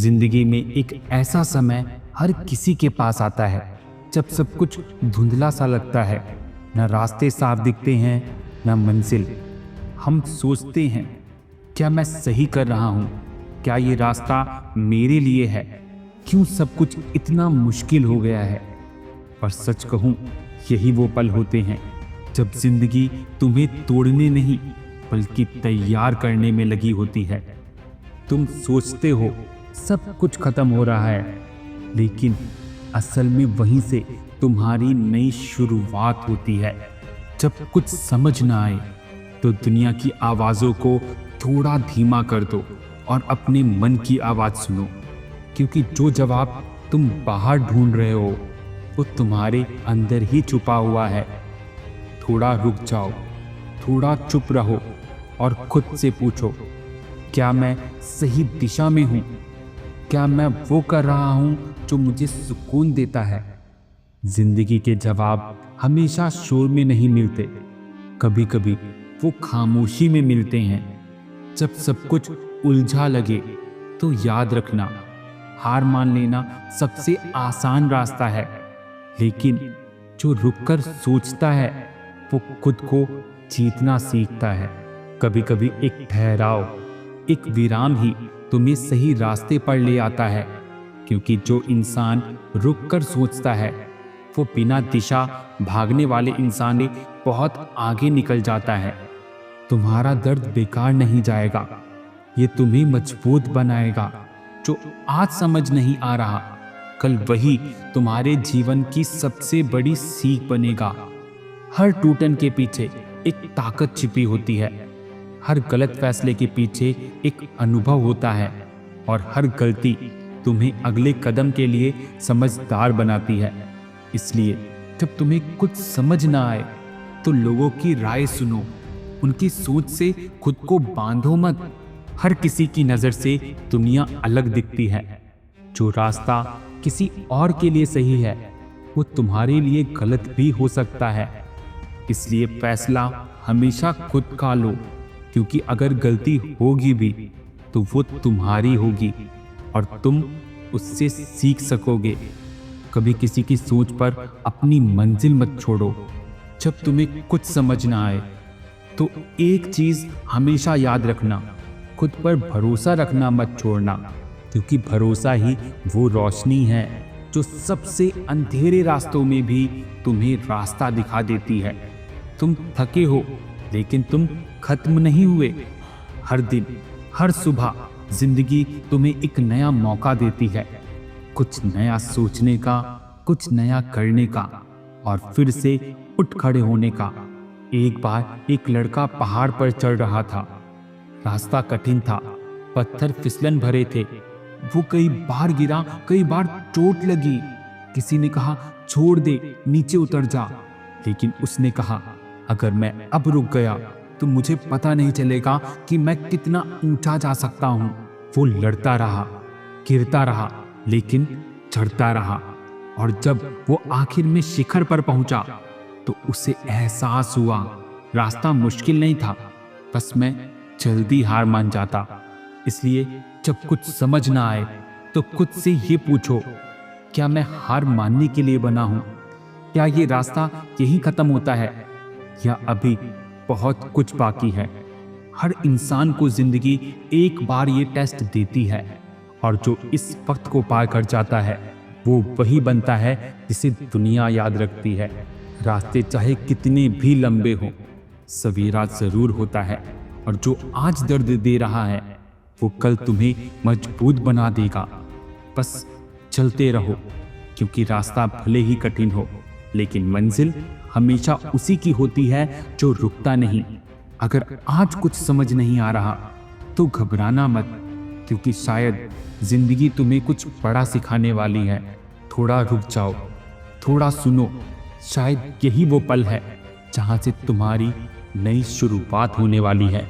जिंदगी में एक ऐसा समय हर किसी के पास आता है जब सब कुछ धुंधला सा लगता है। न रास्ते साफ दिखते हैं, न मंजिल। हम सोचते हैं, क्या मैं सही कर रहा हूँ? क्या ये रास्ता मेरे लिए है? क्यों सब कुछ इतना मुश्किल हो गया है? पर सच कहूँ, यही वो पल होते हैं जब जिंदगी तुम्हें तोड़ने नहीं बल्कि तैयार करने में लगी होती है। तुम सोचते हो सब कुछ खत्म हो रहा है, लेकिन असल में वहीं से तुम्हारी नई शुरुआत होती है। जब कुछ समझ ना आए तो दुनिया की आवाज़ों को थोड़ा धीमा कर दो और अपने मन की आवाज़ सुनो, क्योंकि जो जवाब तुम बाहर ढूंढ रहे हो वो तुम्हारे अंदर ही छुपा हुआ है। थोड़ा रुक जाओ, थोड़ा चुप रहो और खुद से पूछो, क्या मैं सही दिशा में हूँ? क्या मैं वो कर रहा हूँ जो मुझे सुकून देता है? जिंदगी के जवाब हमेशा शोर में नहीं मिलते, कभी कभी वो खामोशी में मिलते हैं। जब सब कुछ उलझा लगे तो याद रखना, हार मान लेना सबसे आसान रास्ता है, लेकिन जो रुककर सोचता है वो खुद को जीतना सीखता है। कभी कभी एक ठहराव, एक विराम ही तुम्हें सही रास्ते पर ले आता है, क्योंकि जो इंसान रुककर सोचता है वो बिना दिशा भागने वाले इंसान से बहुत आगे निकल जाता है। तुम्हारा दर्द बेकार नहीं जाएगा, ये तुम्हें मजबूत बनाएगा। जो आज समझ नहीं आ रहा, कल वही तुम्हारे जीवन की सबसे बड़ी सीख बनेगा। हर टूटन के पीछे एक ताकत छिपी होती है, हर गलत फैसले के पीछे एक अनुभव होता है, और हर गलती तुम्हें अगले कदम के लिए समझदार बनाती है। इसलिए जब तुम्हें कुछ समझ ना आए तो लोगों की राय सुनो, उनकी सोच से खुद को बांधो मत। हर किसी की नज़र से दुनिया अलग दिखती है। जो रास्ता किसी और के लिए सही है वो तुम्हारे लिए गलत भी हो सकता है। इसलिए फैसला हमेशा खुद का लो, क्योंकि अगर गलती होगी भी तो वो तुम्हारी होगी और तुम उससे सीख सकोगे। कभी किसी की सोच पर अपनी मंजिल मत छोड़ो। जब तुम्हें कुछ समझ ना आए तो एक चीज़ हमेशा याद रखना, खुद पर भरोसा रखना मत छोड़ना, क्योंकि भरोसा ही वो रोशनी है जो सबसे अंधेरे रास्तों में भी तुम्हें रास्ता दिखा देती है। तुम थके हो, लेकिन तुम खत्म नहीं हुए। हर दिन, हर सुबह जिंदगी तुम्हें एक नया मौका देती है, कुछ नया सोचने का, कुछ नया करने का, और फिर से उठ खड़े होने का। एक बार एक लड़का पहाड़ पर चढ़ रहा था। रास्ता कठिन था, पत्थर फिसलन भरे थे। वो कई बार गिरा, कई बार चोट लगी। किसी ने कहा, छोड़ दे, नीचे उतर जा। लेकिन उसने कहा, अगर मैं अब रुक गया तो मुझे पता नहीं चलेगा कि मैं कितना ऊंचा जा सकता हूँ। वो लड़ता रहा, गिरता रहा, लेकिन चढ़ता रहा, और जब वो आखिर में शिखर पर पहुंचा तो उसे एहसास हुआ, रास्ता मुश्किल नहीं था, बस मैं जल्दी हार मान जाता। इसलिए जब कुछ समझ ना आए तो खुद से ये पूछो, क्या मैं हार मानने के लिए बना हूँ? क्या ये रास्ता यहीं खत्म होता है, या अभी बहुत कुछ बाकी है? हर इंसान को जिंदगी एक बार ये टेस्ट देती है, और जो इस वक्त को पार कर जाता है वो वही बनता है जिसे दुनिया याद रखती है। रास्ते चाहे कितने भी लंबे हों, सवेरा जरूर होता है, और जो आज दर्द दे रहा है वो कल तुम्हें मजबूत बना देगा। बस चलते रहो, क्योंकि रास्ता भले ही कठिन हो, लेकिन मंजिल हमेशा उसी की होती है जो रुकता नहीं। अगर आज कुछ समझ नहीं आ रहा तो घबराना मत, क्योंकि शायद जिंदगी तुम्हें कुछ बड़ा सिखाने वाली है। थोड़ा रुक जाओ, थोड़ा सुनो, शायद यही वो पल है जहां से तुम्हारी नई शुरुआत होने वाली है।